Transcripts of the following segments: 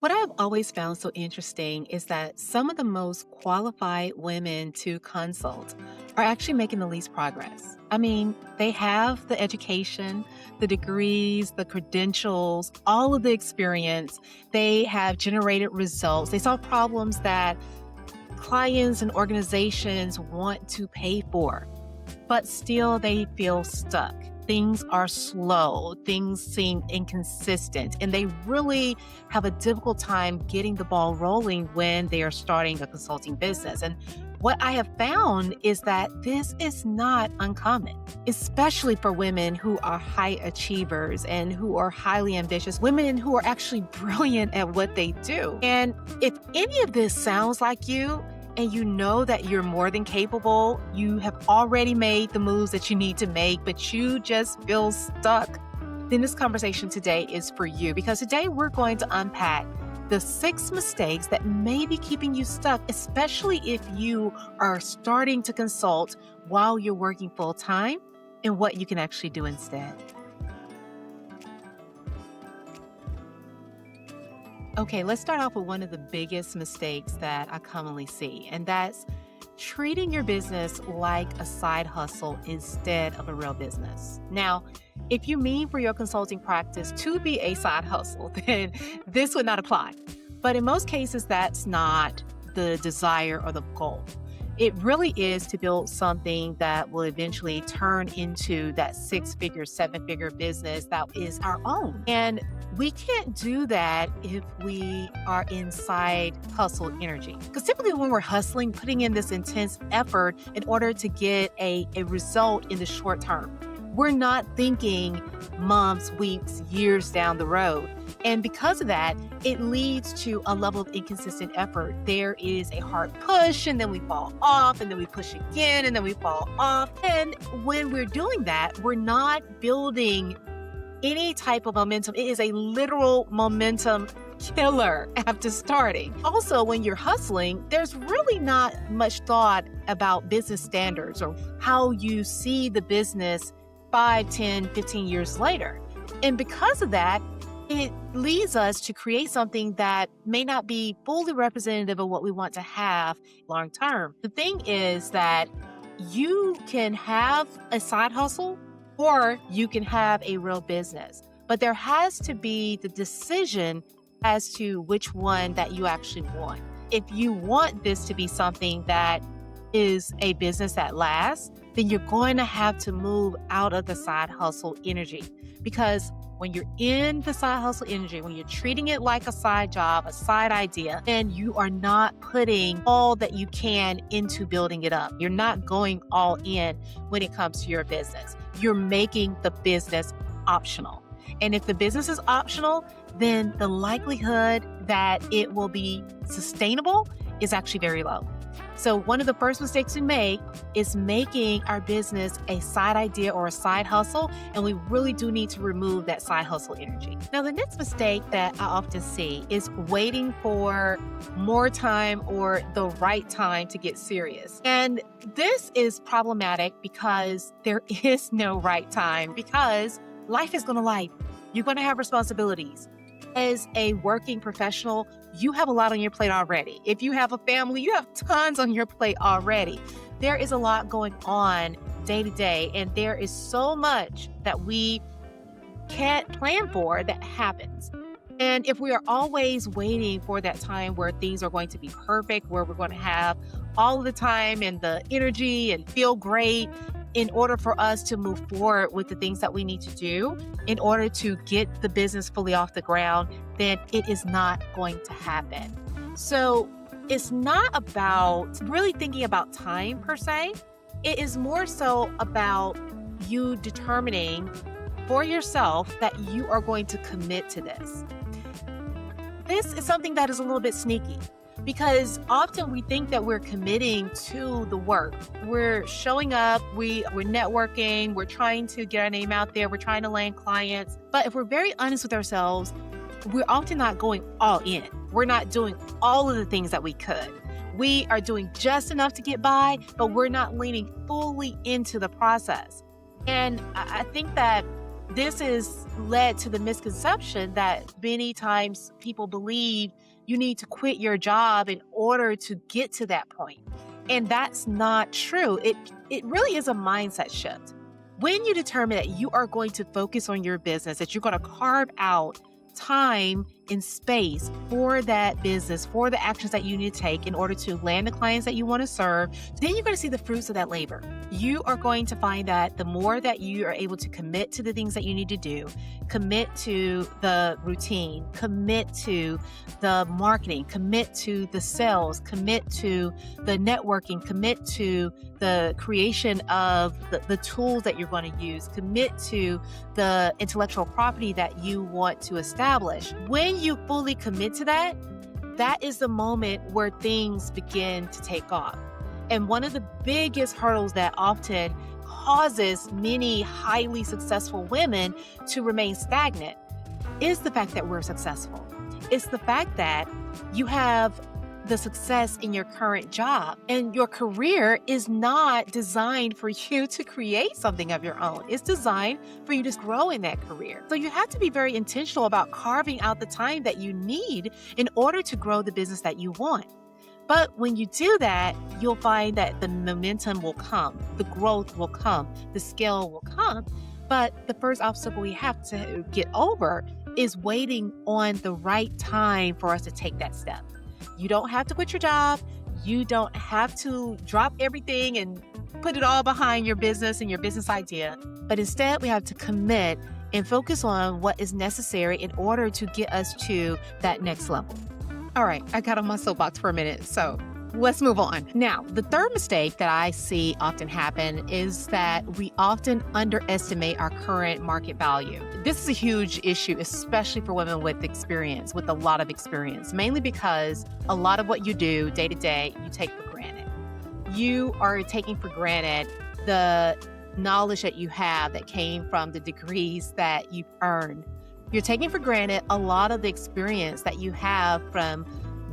What I've always found so interesting is that some of the most qualified women to consult are actually making the least progress. I mean, they have the education, the degrees, the credentials, all of the experience. They have generated results. They solve problems that clients and organizations want to pay for, but still they feel stuck. Things are slow, things seem inconsistent, and they really have a difficult time getting the ball rolling when they are starting a consulting business. And what I have found is that this is not uncommon, especially for women who are high achievers and who are highly ambitious, women who are actually brilliant at what they do. And if any of this sounds like you, and you know that you're more than capable, you have already made the moves that you need to make, but you just feel stuck, then this conversation today is for you because today we're going to unpack the 6 mistakes that may be keeping you stuck, especially if you are starting to consult while you're working full time and what you can actually do instead. Okay, let's start off with one of the biggest mistakes that I commonly see, and that's treating your business like a side hustle instead of a real business. Now, if you mean for your consulting practice to be a side hustle, then this would not apply. But in most cases, that's not the desire or the goal. It really is to build something that will eventually turn into that 6-figure, 7-figure business that is our own. And we can't do that if we are inside hustle energy. Because typically when we're hustling, putting in this intense effort in order to get a result in the short term, we're not thinking months, weeks, years down the road. And because of that, it leads to a level of inconsistent effort. There is a hard push, and then we fall off, and then we push again, and then we fall off. And when we're doing that, we're not building any type of momentum. It is a literal momentum killer after starting. Also, when you're hustling, there's really not much thought about business standards or how you see the business 5, 10, 15 years later. And because of that, it leads us to create something that may not be fully representative of what we want to have long term. The thing is that you can have a side hustle or you can have a real business, but there has to be the decision as to which one that you actually want. If you want this to be something that is a business that lasts, then you're going to have to move out of the side hustle energy. Because when you're in the side hustle energy, when you're treating it like a side job, a side idea, and you are not putting all that you can into building it up, you're not going all in when it comes to your business. You're making the business optional. And if the business is optional, then the likelihood that it will be sustainable is actually very low. So one of the first mistakes we make is making our business a side idea or a side hustle, and we really do need to remove that side hustle energy. Now, the next mistake that I often see is waiting for more time or the right time to get serious. And this is problematic because there is no right time, because life is going to life. You're going to have responsibilities. As a working professional, you have a lot on your plate already. If you have a family, you have tons on your plate already. There is a lot going on day to day, and there is so much that we can't plan for that happens. And if we are always waiting for that time where things are going to be perfect, where we're going to have all of the time and the energy and feel great, in order for us to move forward with the things that we need to do in order to get the business fully off the ground, then it is not going to happen. So it's not about really thinking about time per se. It is more so about you determining for yourself that you are going to commit to this. This is something that is a little bit sneaky, because often we think that we're committing to the work. We're showing up, we're networking, we're trying to get our name out there, we're trying to land clients. But if we're very honest with ourselves, we're often not going all in. We're not doing all of the things that we could. We are doing just enough to get by, but we're not leaning fully into the process. And I think that This is led to the misconception that many times people believe you need to quit your job in order to get to that point. And that's not true. It really is a mindset shift. When you determine that you are going to focus on your business, that you're going to carve out time and space for that business, for the actions that you need to take in order to land the clients that you want to serve, then you're going to see the fruits of that labor. You are going to find that the more that you are able to commit to the things that you need to do, commit to the routine, commit to the marketing, commit to the sales, commit to the networking, commit to the creation of the tools that you're going to use, commit to the intellectual property that you want to establish. When you fully commit to that, that is the moment where things begin to take off. And one of the biggest hurdles that often causes many highly successful women to remain stagnant is the fact that we're successful. It's the fact that you have the success in your current job and your career is not designed for you to create something of your own. It's designed for you to grow in that career. So you have to be very intentional about carving out the time that you need in order to grow the business that you want. But when you do that, you'll find that the momentum will come, the growth will come, the scale will come. But the first obstacle we have to get over is waiting on the right time for us to take that step. You don't have to quit your job. You don't have to drop everything and put it all behind your business and your business idea. But instead, we have to commit and focus on what is necessary in order to get us to that next level. All right, I got on my soapbox for a minute, so let's move on. Now, the third mistake that I see often happen is that we often underestimate our current market value. This is a huge issue, especially for women with experience, with a lot of experience, mainly because a lot of what you do day to day, you take for granted. You are taking for granted the knowledge that you have that came from the degrees that you've earned. You're taking for granted a lot of the experience that you have from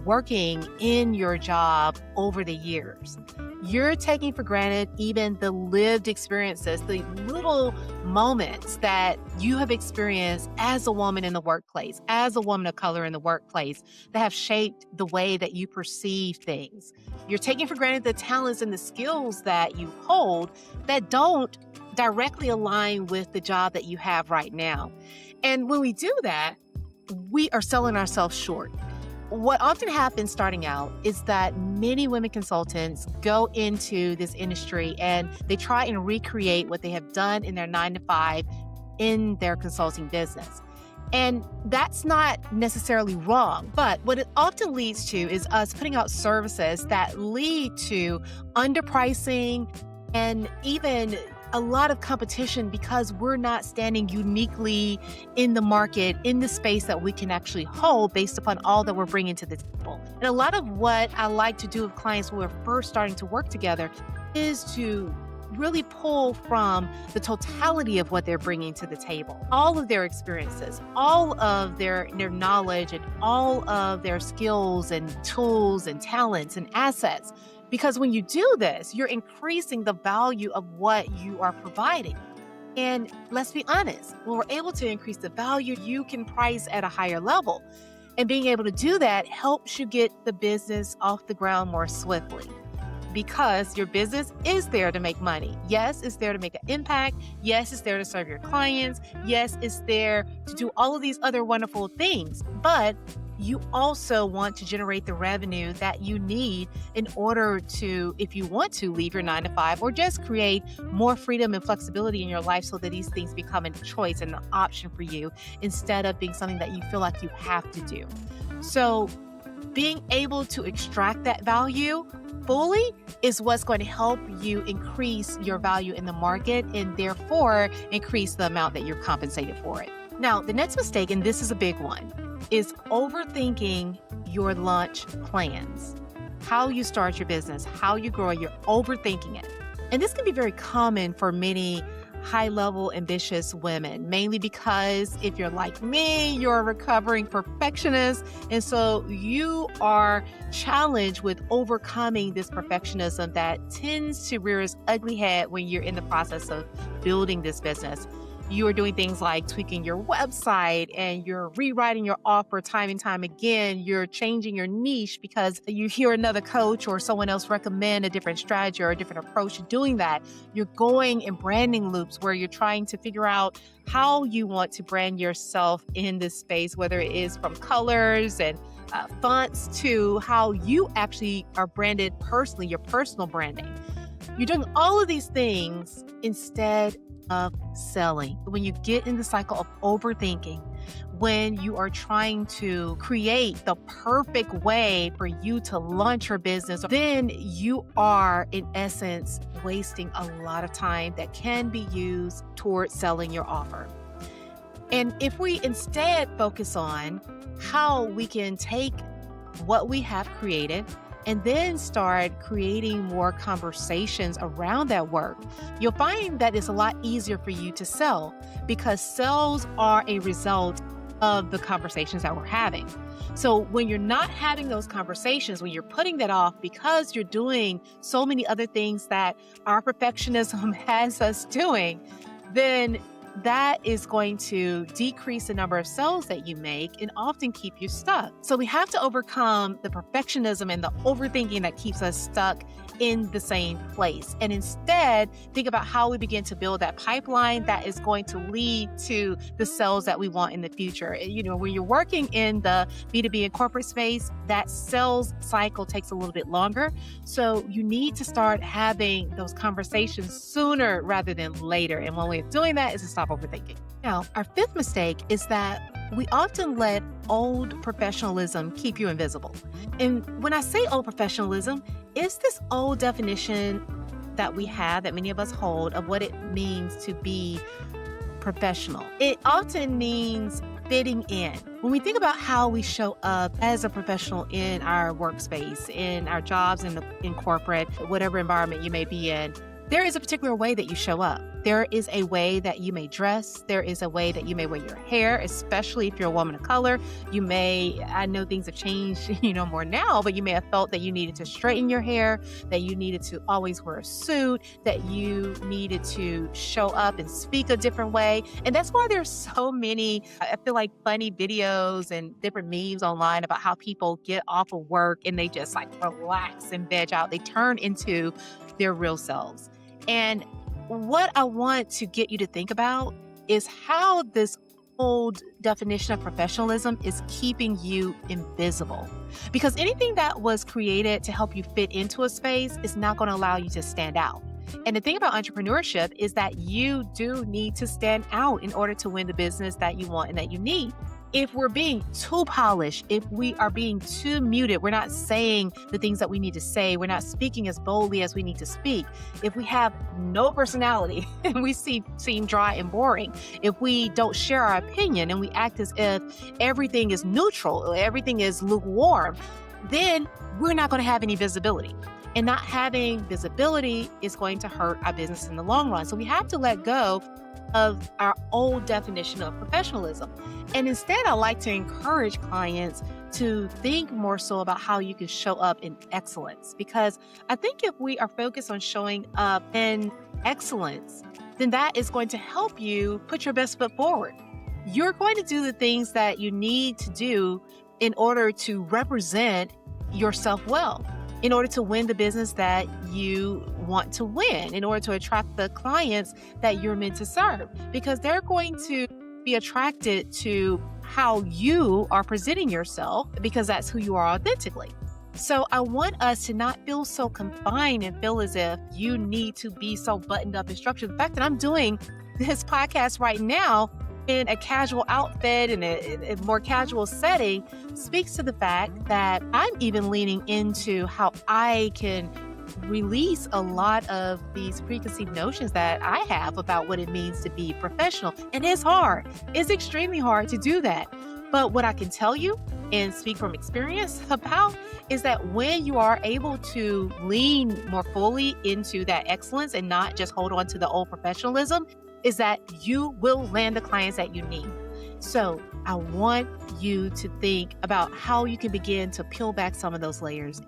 working in your job over the years. You're taking for granted even the lived experiences, the little moments that you have experienced as a woman in the workplace, as a woman of color in the workplace, that have shaped the way that you perceive things. You're taking for granted the talents and the skills that you hold that don't directly align with the job that you have right now. And when we do that, we are selling ourselves short. What often happens starting out is that many women consultants go into this industry and they try and recreate what they have done in their 9-to-5 in their consulting business. And that's not necessarily wrong, but what it often leads to is us putting out services that lead to underpricing and even a lot of competition because we're not standing uniquely in the market, in the space that we can actually hold based upon all that we're bringing to the table. And a lot of what I like to do with clients when we're first starting to work together is to really pull from the totality of what they're bringing to the table. All of their experiences, all of their knowledge, and all of their skills and tools and talents and assets. Because when you do this, you're increasing the value of what you are providing. And let's be honest, when we're able to increase the value, you can price at a higher level. And being able to do that helps you get the business off the ground more swiftly. Because your business is there to make money. Yes, it's there to make an impact. Yes, it's there to serve your clients. Yes, it's there to do all of these other wonderful things. But you also want to generate the revenue that you need in order to, if you want to, leave your 9-to-5 or just create more freedom and flexibility in your life so that these things become a choice and an option for you instead of being something that you feel like you have to do. So being able to extract that value fully is what's going to help you increase your value in the market and therefore increase the amount that you're compensated for it. Now, the next mistake, and this is a big one, is overthinking your launch plans. How you start your business, how you grow it, you're overthinking it. And this can be very common for many high-level ambitious women, mainly because if you're like me, you're a recovering perfectionist. And so you are challenged with overcoming this perfectionism that tends to rear its ugly head when you're in the process of building this business. You are doing things like tweaking your website and you're rewriting your offer time and time again. You're changing your niche because you hear another coach or someone else recommend a different strategy or a different approach to doing that. You're going in branding loops where you're trying to figure out how you want to brand yourself in this space, whether it is from colors and fonts to how you actually are branded personally, your personal branding. You're doing all of these things instead of selling. When you get in the cycle of overthinking, when you are trying to create the perfect way for you to launch your business, then you are, in essence, wasting a lot of time that can be used towards selling your offer. And if we instead focus on how we can take what we have created and then start creating more conversations around that work, you'll find that it's a lot easier for you to sell because sales are a result of the conversations that we're having. So when you're not having those conversations, when you're putting that off because you're doing so many other things that our perfectionism has us doing, then that is going to decrease the number of sales that you make and often keep you stuck. So we have to overcome the perfectionism and the overthinking that keeps us stuck in the same place. And instead, think about how we begin to build that pipeline that is going to lead to the sales that we want in the future. You know, when you're working in the B2B and corporate space, that sales cycle takes a little bit longer. So you need to start having those conversations sooner rather than later. And one way of doing that is to stop overthinking. Now, our fifth mistake is that we often let old professionalism keep you invisible. And when I say old professionalism, it's this old definition that we have, that many of us hold, of what it means to be professional. It often means fitting in. When we think about how we show up as a professional in our workspace, in our jobs, in corporate, whatever environment you may be in, there is a particular way that you show up. There is a way that you may dress. There is a way that you may wear your hair, especially if you're a woman of color. You may, I know things have changed, more now, but you may have felt that you needed to straighten your hair, that you needed to always wear a suit, that you needed to show up and speak a different way. And that's why there's so many, I feel like, funny videos and different memes online about how people get off of work and they just relax and veg out. They turn into their real selves. And what I want to get you to think about is how this old definition of professionalism is keeping you invisible. Because anything that was created to help you fit into a space is not going to allow you to stand out. And the thing about entrepreneurship is that you do need to stand out in order to win the business that you want and that you need. If we're being too polished, if we are being too muted, we're not saying the things that we need to say, we're not speaking as boldly as we need to speak, if we have no personality and we seem dry and boring, if we don't share our opinion and we act as if everything is neutral, everything is lukewarm, then we're not going to have any visibility. And not having visibility is going to hurt our business in the long run. So we have to let go of our old definition of professionalism. And instead, I like to encourage clients to think more so about how you can show up in excellence. Because I think if we are focused on showing up in excellence, then that is going to help you put your best foot forward. You're going to do the things that you need to do in order to represent yourself well, in order to win the business that you want to win, in order to attract the clients that you're meant to serve, because they're going to be attracted to how you are presenting yourself, because that's who you are authentically. So I want us to not feel so confined and feel as if you need to be so buttoned up and structured. The fact that I'm doing this podcast right now in a casual outfit and a more casual setting speaks to the fact that I'm even leaning into how I can release a lot of these preconceived notions that I have about what it means to be professional. And it's hard. It's extremely hard to do that. But what I can tell you and speak from experience about is that when you are able to lean more fully into that excellence and not just hold on to the old professionalism, is that you will land the clients that you need. So I want you to think about how you can begin to peel back some of those layers.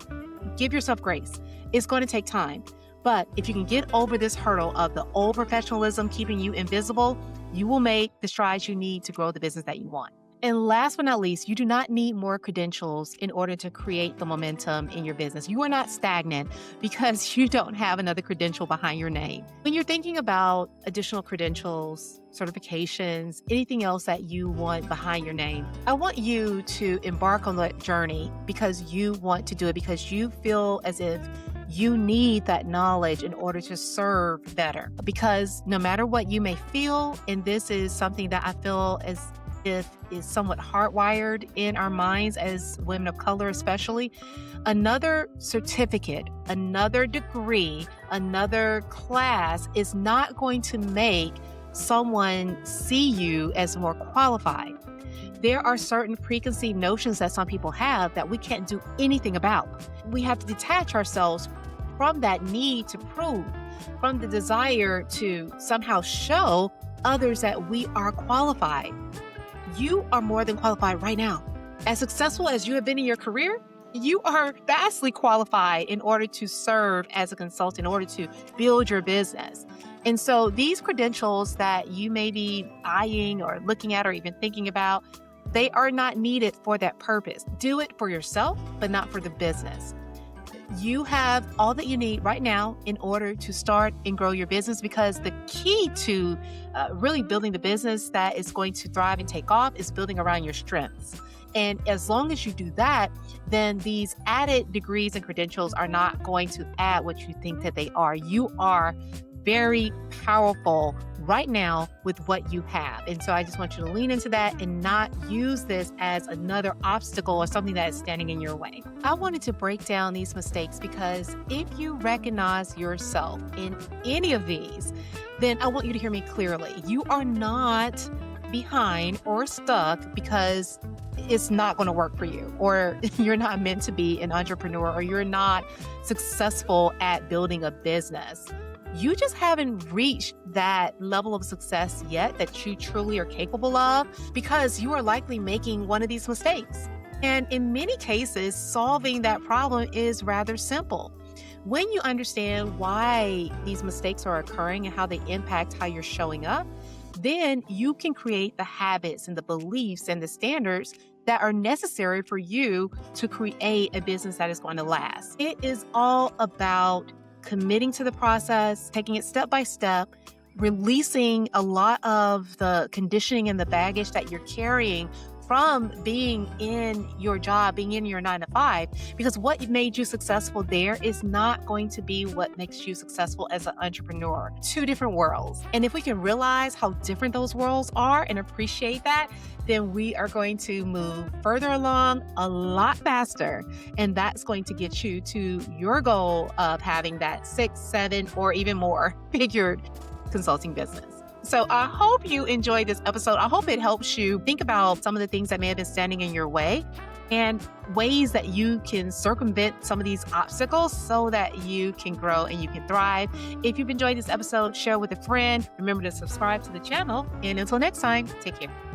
Give yourself grace. It's going to take time, But if you can get over this hurdle of the old professionalism keeping you invisible, you will make the strides you need to grow the business that you want. And last but not least, you do not need more credentials in order to create the momentum in your business. You are not stagnant because you don't have another credential behind your name. When you're thinking about additional credentials, certifications, anything else that you want behind your name, I want you to embark on that journey because you want to do it, because you feel as if you need that knowledge in order to serve better. Because no matter what you may feel, and this is something that I feel as if is somewhat hardwired in our minds as women of color, especially, another certificate, another degree, another class is not going to make someone see you as more qualified. There are certain preconceived notions that some people have that we can't do anything about. We have to detach ourselves from that need to prove, from the desire to somehow show others that we are qualified. You are more than qualified right now. As successful as you have been in your career, you are vastly qualified in order to serve as a consultant, in order to build your business. And so these credentials that you may be eyeing or looking at or even thinking about, they are not needed for that purpose. Do it for yourself, but not for the business. You have all that you need right now in order to start and grow your business, because the key to really building the business that is going to thrive and take off is building around your strengths. And as long as you do that, then these added degrees and credentials are not going to add what you think that they are. You are very powerful right now with what you have. And so I just want you to lean into that and not use this as another obstacle or something that is standing in your way. I wanted to break down these mistakes because if you recognize yourself in any of these, then I want you to hear me clearly. You are not behind or stuck because it's not going to work for you, or you're not meant to be an entrepreneur, or you're not successful at building a business. You just haven't reached that level of success yet that you truly are capable of, because you are likely making one of these mistakes. And in many cases, solving that problem is rather simple. When you understand why these mistakes are occurring and how they impact how you're showing up, then you can create the habits and the beliefs and the standards that are necessary for you to create a business that is going to last. It is all about committing to the process, taking it step by step, releasing a lot of the conditioning and the baggage that you're carrying from being in your job, being in your 9 to 5, because what made you successful there is not going to be what makes you successful as an entrepreneur. Two different worlds. And if we can realize how different those worlds are and appreciate that, then we are going to move further along a lot faster. And that's going to get you to your goal of having that 6, 7, or even more figured consulting business. So I hope you enjoyed this episode. I hope it helps you think about some of the things that may have been standing in your way and ways that you can circumvent some of these obstacles so that you can grow and you can thrive. If you've enjoyed this episode, share with a friend. Remember to subscribe to the channel. And until next time, take care.